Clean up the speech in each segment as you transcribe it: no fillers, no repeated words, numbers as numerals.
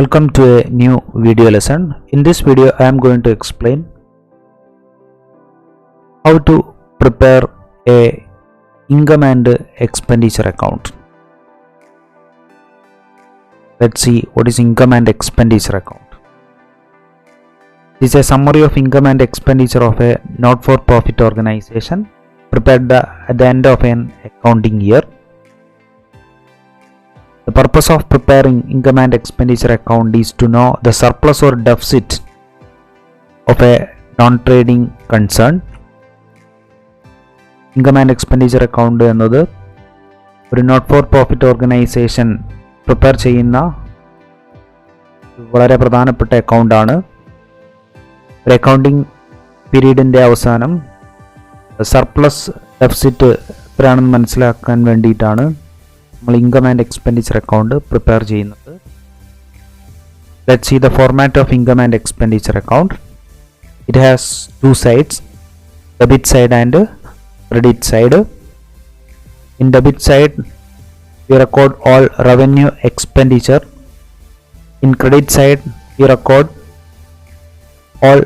Welcome to a new video lesson. In this video I am going to explain how to prepare a income and expenditure account. Let's see what is income and expenditure account. This is a summary of income and expenditure of a not-for-profit organization prepared at the end of an accounting year. The purpose of preparing income and expenditure account is to know the surplus or deficit of a non-trading concern. Income and expenditure account എന്നത് ഒരു not for profit organisation prepare ചെയ്യുന്ന വളരെ പ്രധാനപ്പെട്ട അക്കൗണ്ടാണ്. ഒരു accounting പീരീഡിൻ്റെ അവസാനം surplus deficit എത്രയാണെന്ന് മനസ്സിലാക്കാൻ വേണ്ടിയിട്ടാണ് നമ്മൾ income and expenditure account prepare ചെയ്യുന്നത്. Let's see the format of income and expenditure account. It has two sides, debit side and credit side. In debit side we record all revenue expenditure. In credit side we record all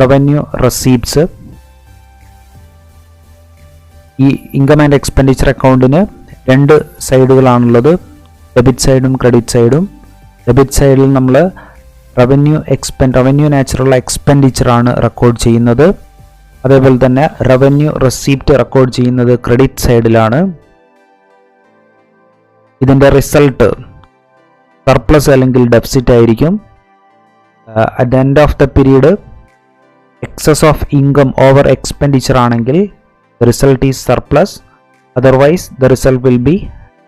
revenue receipts. ഈ income and expenditure അക്കൗണ്ടിന് രണ്ട് സൈഡുകളാണുള്ളത്, debit സൈഡും credit സൈഡും. Debit സൈഡിൽ നമ്മൾ revenue natural എക്സ്പെൻഡിച്ചറാണ് record ചെയ്യുന്നത്. അതേപോലെ തന്നെ റവന്യൂ റെസീപ്റ്റ് റെക്കോർഡ് ചെയ്യുന്നത് ക്രെഡിറ്റ് സൈഡിലാണ്. ഇതിൻ്റെ റിസൾട്ട് സർപ്ലസ് അല്ലെങ്കിൽ ഡെഫിസിറ്റ് ആയിരിക്കും. At the end of the period excess of income over expenditure ആണെങ്കിൽ the result is surplus, otherwise the result will be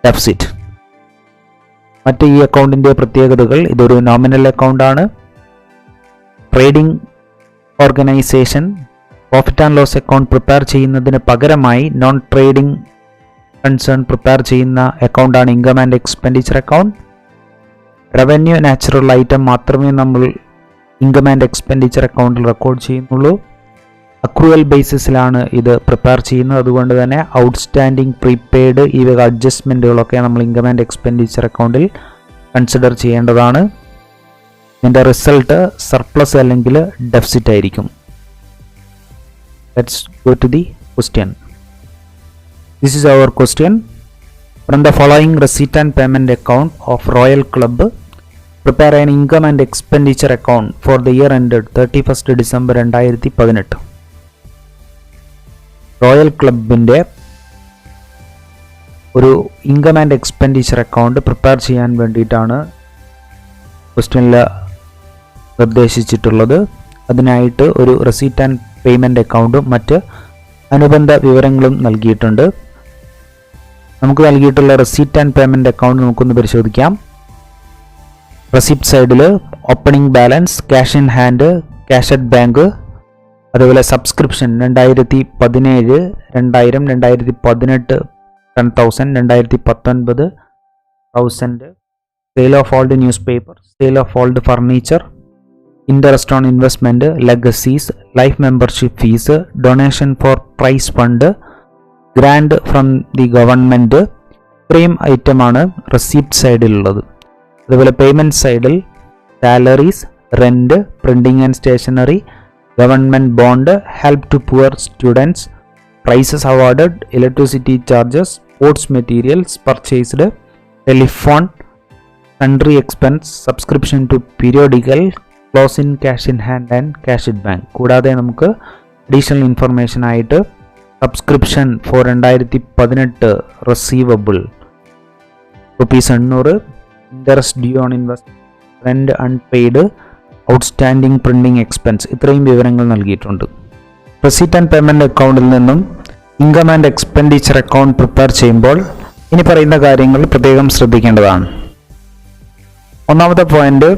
deficit. മറ്റ് ഈ അക്കൗണ്ടിൻ്റെ പ്രത്യേകതകൾ, ഇതൊരു നോമിനൽ അക്കൗണ്ടാണ്. Trading organisation profit and loss account prepare ചെയ്യുന്നതിന് പകരമായി നോൺ ട്രേഡിംഗ് കൺസേൺ പ്രിപ്പയർ ചെയ്യുന്ന അക്കൗണ്ടാണ് income and expenditure account. Revenue natural item മാത്രമേ നമ്മൾ ഇൻകം ആൻഡ് എക്സ്പെൻഡിച്ചർ അക്കൗണ്ടിൽ റെക്കോർഡ് ചെയ്യുന്നുള്ളൂ. അക്രൂവൽ ബേസിസിലാണ് ഇത് പ്രിപ്പയർ ചെയ്യുന്നത്. അതുകൊണ്ട് തന്നെ ഔട്ട്സ്റ്റാൻഡിങ്, പ്രീപെയ്ഡ് ഈ വക അഡ്ജസ്റ്റ്മെൻറ്റുകളൊക്കെ നമ്മൾ ഇൻകം ആൻഡ് എക്സ്പെൻഡിച്ചർ അക്കൗണ്ടിൽ കൺസിഡർ ചെയ്യേണ്ടതാണ്. ഇതിൻ്റെ റിസൾട്ട് സർപ്ലസ് അല്ലെങ്കിൽ ഡെഫിസിറ്റ് ആയിരിക്കും. Let's go to the question. This is our question. From the following receipt and payment account of Royal Club prepare an income and expenditure account for the year ended 31 December 2018. Royal ക്ലബിൻ്റെ ഒരു income and expenditure account prepare ചെയ്യാൻ വേണ്ടിയിട്ടാണ് ക്വസ്റ്റ്യനിൽ നിർദ്ദേശിച്ചിട്ടുള്ളത്. അതിനായിട്ട് ഒരു receipt and payment അക്കൗണ്ടും മറ്റ് അനുബന്ധ വിവരങ്ങളും നൽകിയിട്ടുണ്ട്. നമുക്ക് നൽകിയിട്ടുള്ള റെസീറ്റ് ആൻഡ് പേയ്മെൻറ്റ് അക്കൗണ്ട് നമുക്കൊന്ന് പരിശോധിക്കാം. റെസിപ്റ്റ് സൈഡിൽ opening balance, cash in hand, cash at bank, അതുപോലെ subscription 2017, 2000, 2018 10,000, 2019 1000, sale of old newspaper, sale of old furniture, interest on investment, legacies, life membership fees, donation for prize fund, grant from the government. ഇത്രയും ഐറ്റമാണ് receipt സൈഡിലുള്ളത്. അതുപോലെ payment സൈഡിൽ salaries, rent, printing and stationery, government bond, help to poor students, prizes awarded, electricity charges, sports materials purchased, telephone, sundry expense, subscription to periodical, close in cash in hand and cash in bank. കൂടാതെ നമുക്ക് additional information ആയിട്ട് subscription for 2018 receivable ₹800, interest due on investment, rent unpaid, outstanding printing expense, ഇത്രയും വിവരങ്ങൾ നൽകിയിട്ടുണ്ട്. Receipt and payment അക്കൗണ്ടിൽ നിന്നും income and expenditure account prepare ചെയ്യുമ്പോൾ ഇനി പറയുന്ന കാര്യങ്ങൾ പ്രത്യേകം ശ്രദ്ധിക്കേണ്ടതാണ്. ഒന്നാമത്തെ പോയിന്റ്,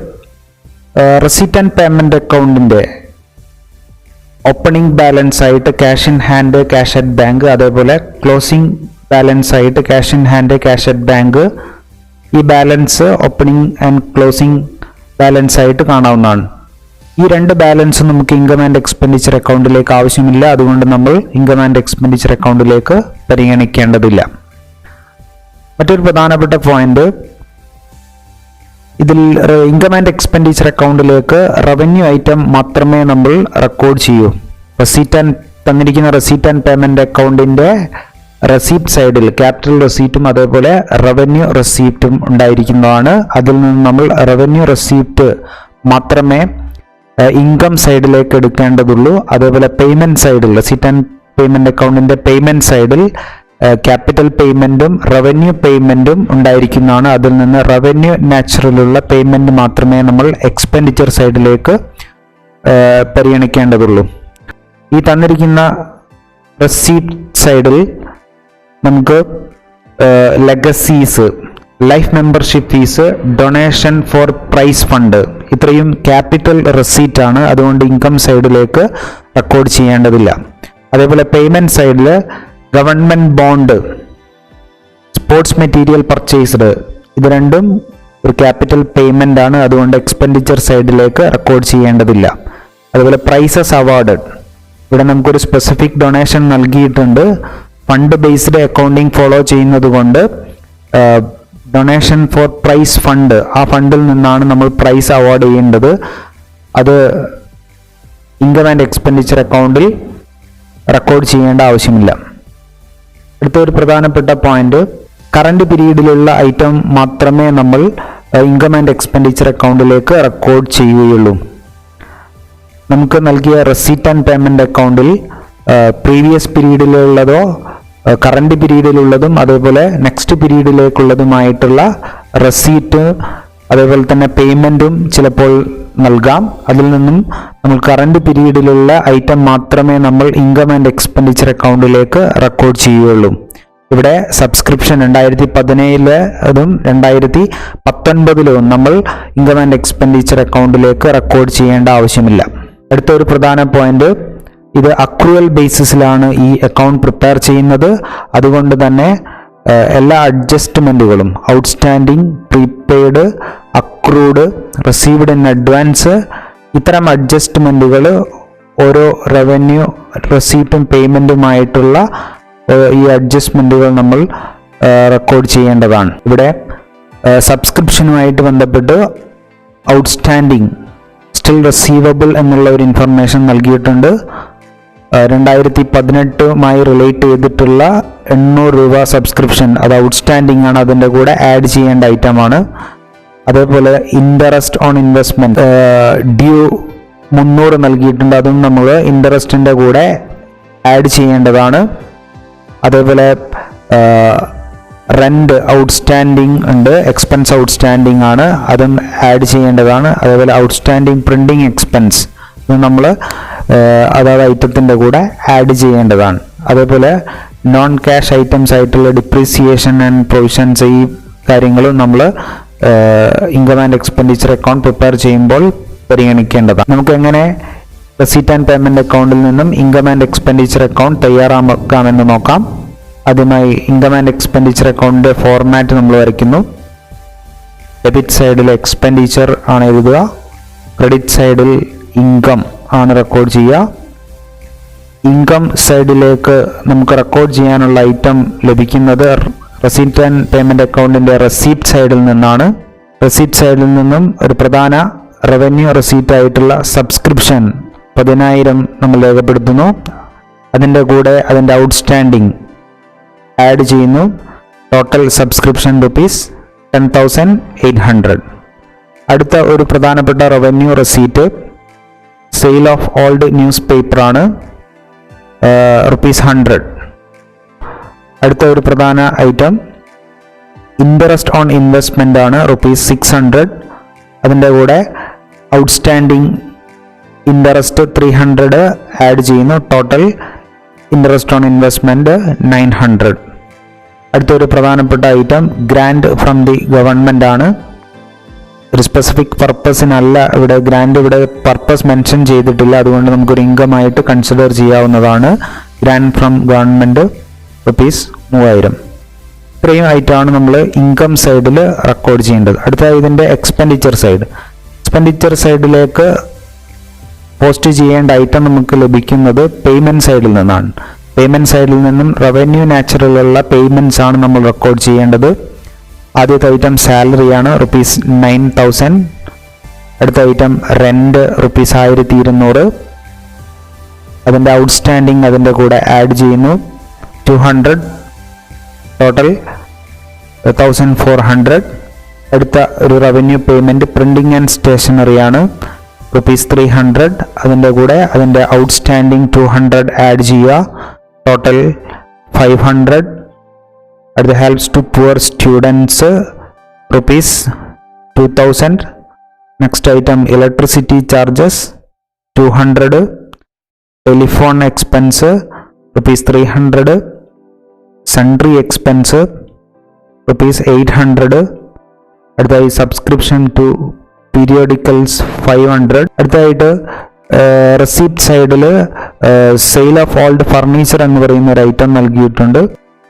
റെസീറ്റ് ആൻഡ് പേയ്മെൻറ്റ് അക്കൗണ്ടിൻ്റെ ഓപ്പണിംഗ് ബാലൻസ് ആയിട്ട് cash in hand, cash at bank, അതേപോലെ ക്ലോസിംഗ് ബാലൻസ് ആയിട്ട് cash in hand, cash at bank. ഈ balance opening and closing balance ആയിട്ട് കാണാവുന്നതാണ്. ഈ രണ്ട് ബാലൻസ് നമുക്ക് ഇൻകം ആൻഡ് എക്സ്പെൻഡിച്ചർ അക്കൗണ്ടിലേക്ക് ആവശ്യമില്ല. അതുകൊണ്ട് നമ്മൾ ഇൻകം ആൻഡ് എക്സ്പെൻഡിച്ചർ അക്കൗണ്ടിലേക്ക് പരിഗണിക്കേണ്ടതില്ല. മറ്റൊരു പ്രധാനപ്പെട്ട പോയിന്റ്, ഇതിൽ ഇൻകം ആൻഡ് എക്സ്പെൻഡിച്ചർ അക്കൗണ്ടിലേക്ക് റവന്യൂ ഐറ്റം മാത്രമേ നമ്മൾ റെക്കോർഡ് ചെയ്യൂ. തന്നിരിക്കുന്ന റെസീറ്റ് ആൻഡ് പേയ്മെന്റ് അക്കൗണ്ടിന്റെ റെസീപ്റ്റ് സൈഡിൽ ക്യാപിറ്റൽ റെസീറ്റും അതേപോലെ റവന്യൂ റെസീപ്റ്റും ഉണ്ടായിരിക്കുന്നതാണ്. അതിൽ നിന്ന് നമ്മൾ റവന്യൂ റെസീപ്റ്റ് മാത്രമേ ഇൻകം സൈഡിലേക്ക് എടുക്കേണ്ടതുള്ളൂ. അതേപോലെ പേയ്മെന്റ് സൈഡിൽ റെസീറ്റ് ആൻഡ് പേയ്മെന്റ് അക്കൗണ്ടിന്റെ പേയ്മെന്റ് സൈഡിൽ ക്യാപിറ്റൽ പേയ്മെന്റും റവന്യൂ പേയ്മെന്റും ഉണ്ടായിരിക്കുന്നതാണ്. അതിൽ നിന്ന് റവന്യൂ നാച്ചുറലുള്ള പേയ്മെന്റ് മാത്രമേ നമ്മൾ എക്സ്പെൻഡിച്ചർ സൈഡിലേക്ക് പരിഗണിക്കേണ്ടതുള്ളൂ. ഈ തന്നിരിക്കുന്ന റെസീപ്റ്റ് സൈഡിൽ നമുക്ക് legacies, life membership fees, donation for prize fund ഇത്രയും ക്യാപിറ്റൽ റെസീറ്റ് ആണ്. അതുകൊണ്ട് ഇൻകം സൈഡിലേക്ക് റെക്കോർഡ് ചെയ്യേണ്ടതില്ല. അതേപോലെ പേയ്മെന്റ് സൈഡിൽ government bond, sports material purchased ഇത് രണ്ടും ഒരു ക്യാപിറ്റൽ പേയ്മെന്റ് ആണ്. അതുകൊണ്ട് എക്സ്പെൻഡിച്ചർ സൈഡിലേക്ക് റെക്കോർഡ് ചെയ്യേണ്ടതില്ല. അതുപോലെ പ്രൈസസ് അവാർഡഡ്, ഇവിടെ നമുക്കൊരു സ്പെസിഫിക് ഡൊണേഷൻ നൽകിയിട്ടുണ്ട്. ഫണ്ട് ബേസ്ഡ് അക്കൗണ്ടിങ് ഫോളോ ചെയ്യുന്നത് കൊണ്ട് ഡൊണേഷൻ ഫോർ പ്രൈസ് ഫണ്ട്, ആ ഫണ്ടിൽ നിന്നാണ് നമ്മൾ പ്രൈസ് അവാർഡ് ചെയ്യേണ്ടത്. അത് ഇൻകം ആൻഡ് എക്സ്പെൻഡിച്ചർ അക്കൗണ്ടിൽ റെക്കോർഡ് ചെയ്യേണ്ട ആവശ്യമില്ല. അടുത്ത ഒരു പ്രധാനപ്പെട്ട പോയിന്റ്, കറണ്ട് പീരീഡിലുള്ള ഐറ്റം മാത്രമേ നമ്മൾ ഇൻകം ആൻഡ് എക്സ്പെൻഡിച്ചർ അക്കൗണ്ടിലേക്ക് റെക്കോർഡ് ചെയ്യുകയുള്ളൂ. നമുക്ക് നൽകിയ റെസീറ്റ് ആൻഡ് പേയ്മെന്റ് അക്കൗണ്ടിൽ പ്രീവിയസ് പീരീഡിലുള്ളതോ കറണ്ട് പീരീഡിലുള്ളതും അതേപോലെ നെക്സ്റ്റ് പീരീഡിലേക്കുള്ളതുമായിട്ടുള്ള റെസീറ്റ് അതേപോലെ തന്നെ പേയ്മെന്റും ചിലപ്പോൾ നൽകാം. അതിൽ നിന്നും നമ്മൾ കറണ്ട് പീരീഡിലുള്ള ഐറ്റം മാത്രമേ നമ്മൾ ഇൻകം ആൻഡ് എക്സ്പെൻഡിച്ചർ അക്കൗണ്ടിലേക്ക് റെക്കോർഡ് ചെയ്യുകയുള്ളൂ. ഇവിടെ സബ്സ്ക്രിപ്ഷൻ 2017 അതും 2019 നമ്മൾ ഇൻകം ആൻഡ് എക്സ്പെൻഡിച്ചർ അക്കൗണ്ടിലേക്ക് റെക്കോർഡ് ചെയ്യേണ്ട ആവശ്യമില്ല. അടുത്ത ഒരു പ്രധാന പോയിന്റ്, ഇത് അക്രൂവൽ ബേസിസിലാണ് ഈ അക്കൗണ്ട് പ്രിപ്പയർ ചെയ്യുന്നത്. അതുകൊണ്ട് തന്നെ എല്ലാ അഡ്ജസ്റ്റ്മെന്റുകളും outstanding, prepaid, accrued, received in advance ഇത്തരം അഡ്ജസ്റ്റ്മെന്റുകൾ ഓരോ റവന്യൂ റെസീപ്റ്റും പേയ്മെന്റുമായിട്ടുള്ള ഈ അഡ്ജസ്റ്റ്മെന്റുകൾ നമ്മൾ റെക്കോർഡ് ചെയ്യേണ്ടതാണ്. ഇവിടെ സബ്സ്ക്രിപ്ഷനുമായിട്ട് ബന്ധപ്പെട്ട് ഔട്ട്സ്റ്റാൻഡിങ്, സ്റ്റിൽ റിസീവബിൾ എന്നുള്ള ഒരു ഇൻഫർമേഷൻ നൽകിയിട്ടുണ്ട്. 2018 റിലേറ്റ് ചെയ്തിട്ടുള്ള 800 രൂപ സബ്സ്ക്രിപ്ഷൻ അത് ഔട്ട്സ്റ്റാൻഡിങ് ആണ്, അതിൻ്റെ കൂടെ ആഡ് ചെയ്യേണ്ട ഐറ്റമാണ്. അതേപോലെ ഇൻട്രസ്റ്റ് ഓൺ ഇൻവെസ്റ്റ്മെന്റ് ഡ്യൂ 300 നൽകിയിട്ടുണ്ട്, അതും നമ്മൾ ഇൻട്രസ്റ്റിൻ്റെ കൂടെ ആഡ് ചെയ്യേണ്ടതാണ്. അതേപോലെ റെന്റ് ഔട്ട്സ്റ്റാൻഡിങ് ഉണ്ട്, എക്സ്പെൻസ് ഔട്ട്സ്റ്റാൻഡിങ് ആണ്, അതും ആഡ് ചെയ്യേണ്ടതാണ്. അതേപോലെ ഔട്ട്സ്റ്റാൻഡിങ് പ്രിന്റിംഗ് എക്സ്പെൻസ് ഇത് നമ്മൾ അതായത് ഐറ്റത്തിൻ്റെ കൂടെ ആഡ് ചെയ്യേണ്ടതാണ്. അതേപോലെ നോൺ ക്യാഷ് ഐറ്റംസ് ആയിട്ടുള്ള ഡിപ്രീസിയേഷൻ ആൻഡ് പ്രൊവിഷൻസ് ഈ കാര്യങ്ങളും നമ്മൾ income and expenditure account prepare ചെയ്യുമ്പോൾ പരിഗണിക്കേണ്ടതാണ്. നമുക്ക് എങ്ങനെ റെസീറ്റ് ആൻഡ് പേയ്മെന്റ് അക്കൗണ്ടിൽ നിന്നും ഇൻകം ആൻഡ് എക്സ്പെൻഡിച്ചർ അക്കൗണ്ട് തയ്യാറാക്കാമെന്ന് നോക്കാം. ആദ്യമായി ഇൻകം ആൻഡ് എക്സ്പെൻഡിച്ചർ അക്കൗണ്ടിന്റെ ഫോർമാറ്റ് നമ്മൾ വരയ്ക്കുന്നു. ഡെബിറ്റ് സൈഡിൽ എക്സ്പെൻഡിച്ചർ ആണ് എഴുതുക, ക്രെഡിറ്റ് സൈഡിൽ ഇൻകം ആണ് റെക്കോർഡ് ചെയ്യുക. ഇൻകം സൈഡിലേക്ക് നമുക്ക് റെക്കോർഡ് ചെയ്യാനുള്ള ഐറ്റം ലഭിക്കുന്നത് റെസീറ്റ് ആൻഡ് പേയ്മെന്റ് അക്കൗണ്ടിന്റെ റെസീപ്റ്റ് സൈഡിൽ നിന്നാണ്. റെസീപ്റ്റ് സൈഡിൽ നിന്നും ഒരു പ്രധാന റവന്യൂ റെസീറ്റ് ആയിട്ടുള്ള സബ്സ്ക്രിപ്ഷൻ 10,000 നമ്മൾ രേഖപ്പെടുത്തുന്നു. അതിൻ്റെ കൂടെ അതിൻ്റെ ഔട്ട്സ്റ്റാൻഡിങ് ആഡ് ചെയ്യുന്നു. Total subscription ₹10,800. അടുത്ത ഒരു പ്രധാനപ്പെട്ട revenue receipt sale of old news paper ആണ്, ₹100. അടുത്ത ഒരു പ്രധാന ഐറ്റം ഇൻട്രസ്റ്റ് ഓൺ ഇൻവെസ്റ്റ്മെന്റ് ആണ്, ₹600. അതിൻ്റെ കൂടെ ഔട്ട്സ്റ്റാൻഡിങ് ഇൻട്രസ്റ്റ് 300 ആഡ് ചെയ്യുന്നു. Total interest on investment 900. അടുത്തൊരു പ്രധാനപ്പെട്ട item grand from the government ആണ്. ഒരു സ്പെസിഫിക് പർപ്പസിനല്ല ഇവിടെ ഗ്രാൻഡ്, ഇവിടെ പർപ്പസ് മെൻഷൻ ചെയ്തിട്ടില്ല, അതുകൊണ്ട് നമുക്കൊരു ഇൻകം ആയിട്ട് കൺസിഡർ ചെയ്യാവുന്നതാണ്. Grand from government ₹3000. ഇത്രയും ഐറ്റമാണ് നമ്മൾ ഇൻകം സൈഡിൽ റെക്കോർഡ് ചെയ്യേണ്ടത്. അടുത്ത ഇതിൻ്റെ എക്സ്പെൻഡിച്ചർ സൈഡിലേക്ക് പോസ്റ്റ് ചെയ്യേണ്ട ഐറ്റം നമുക്ക് ലഭിക്കുന്നത് പേയ്മെന്റ് സൈഡിൽ നിന്നാണ്. പേയ്മെന്റ് സൈഡിൽ നിന്നും റവന്യൂ നാച്ചുറലുള്ള പേയ്മെന്റ്സ് ആണ് നമ്മൾ റെക്കോർഡ് ചെയ്യേണ്ടത്. ആദ്യത്തെ ഐറ്റം സാലറിയാണ് ₹9,000. അടുത്ത ഐറ്റം റെന്റ് ₹1,200. അതിൻ്റെ ഔട്ട്സ്റ്റാൻഡിങ് അതിൻ്റെ കൂടെ ആഡ് ചെയ്യുന്നു 200, ടോട്ടൽ 1,400. അടുത്ത ഒരു revenue payment printing and stationery ആണ് ₹300. അതിൻ്റെ കൂടെ അതിൻ്റെ ഔട്ട്സ്റ്റാൻഡിങ് 200 ആഡ് ചെയ്യുക, ടോട്ടൽ 500. അടുത്ത helps to poor students ₹2,000. Next item electricity charges 200. Telephone expense ₹300. Sundry expense ₹800. അടുത്തായി സബ്സ്ക്രിപ്ഷൻ ടു പീരിയോഡിക്കൽസ് 500. അടുത്തതായിട്ട് റെസിപ്റ്റ് സൈഡിൽ സെയിൽ ഓഫ് ഓൾഡ് ഫർണിച്ചർ എന്ന് പറയുന്ന ഒരു ഐറ്റം നൽകിയിട്ടുണ്ട്.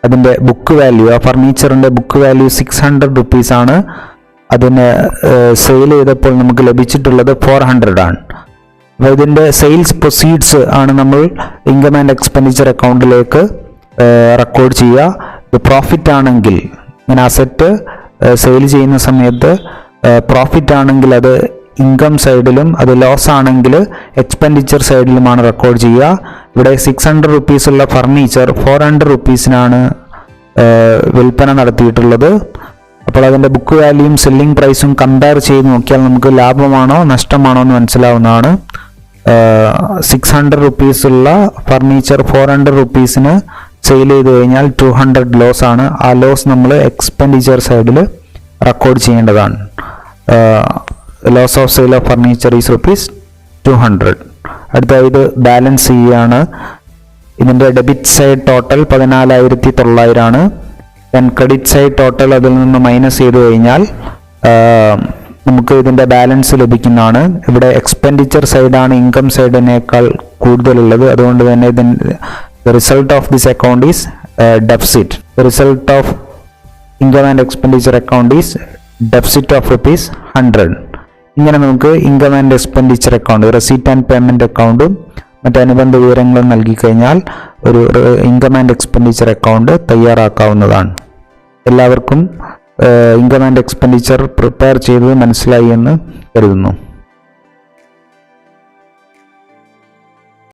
അതിൻ്റെ ബുക്ക് വാല്യൂ, ആ ഫർണിച്ചറിൻ്റെ ബുക്ക് വാല്യൂ ₹600 ആണ്. അതിന് സെയിൽ ചെയ്തപ്പോൾ നമുക്ക് ലഭിച്ചിട്ടുള്ളത് 400 ആണ്. അപ്പോൾ ഇതിൻ്റെ സെയിൽസ് പ്രൊസീഡ്സ് ആണ് നമ്മൾ ഇൻകം ആൻഡ് എക്സ്പെൻഡിച്ചർ അക്കൗണ്ടിലേക്ക് റെക്കോർഡ് ചെയ്യുക. ഇത് പ്രോഫിറ്റ് ആണെങ്കിൽ, ഇങ്ങനെ അസറ്റ് സെയിൽ ചെയ്യുന്ന സമയത്ത് പ്രോഫിറ്റ് ആണെങ്കിൽ അത് ഇൻകം സൈഡിലും, അത് ലോസ് ആണെങ്കിൽ എക്സ്പെൻഡിച്ചർ സൈഡിലുമാണ് റെക്കോർഡ് ചെയ്യുക. ഇവിടെ ₹600 ഉള്ള ഫർണിച്ചർ ₹400 വിൽപ്പന നടത്തിയിട്ടുള്ളത്. അപ്പോൾ അതിൻ്റെ ബുക്ക് വാല്യൂയും സെല്ലിംഗ് പ്രൈസും കമ്പയർ ചെയ്ത് നോക്കിയാൽ നമുക്ക് ലാഭമാണോ നഷ്ടമാണോ എന്ന് മനസ്സിലാവുന്നതാണ്. ₹600 ഉള്ള ഫർണിച്ചർ ₹400 സെയിൽ ചെയ്ത് കഴിഞ്ഞാൽ 200 ലോസ് ആണ്. ആ ലോസ് നമ്മൾ എക്സ്പെൻഡിച്ചർ സൈഡിൽ റെക്കോർഡ് ചെയ്യേണ്ടതാണ്. Loss of sale of furniture is ₹200. അടുത്ത ഇത് ബാലൻസ് ചെയ്യുകയാണ്. ഇതിൻ്റെ ഡെബിറ്റ് സൈഡ് ടോട്ടൽ 14,900 ആണ്. ദെൻ ക്രെഡിറ്റ് സൈഡ് ടോട്ടൽ അതിൽ നിന്ന് മൈനസ് ചെയ്ത് കഴിഞ്ഞാൽ നമുക്ക് ഇതിൻ്റെ ബാലൻസ് ലഭിക്കുന്നതാണ്. ഇവിടെ എക്സ്പെൻഡിച്ചർ സൈഡാണ് ഇൻകം സൈഡിനേക്കാൾ കൂടുതലുള്ളത്. അതുകൊണ്ട് തന്നെ the result of this account is deficit. The result of income and expenditure account is deficit of ₹100. ഇങ്ങനെ നമുക്ക് income and expenditure account, receipt and payment അക്കൗണ്ടും മറ്റനുബന്ധ വിവരങ്ങളും നൽകി കഴിഞ്ഞാൽ ഒരു ഇൻകം ആൻഡ് എക്സ്പെൻഡിച്ചർ അക്കൗണ്ട് തയ്യാറാക്കാവുന്നതാണ്. എല്ലാവർക്കും ഇൻകം ആൻഡ് എക്സ്പെൻഡിച്ചർ പ്രിപ്പയർ ചെയ്തത് മനസ്സിലായി എന്ന് കരുതുന്നു.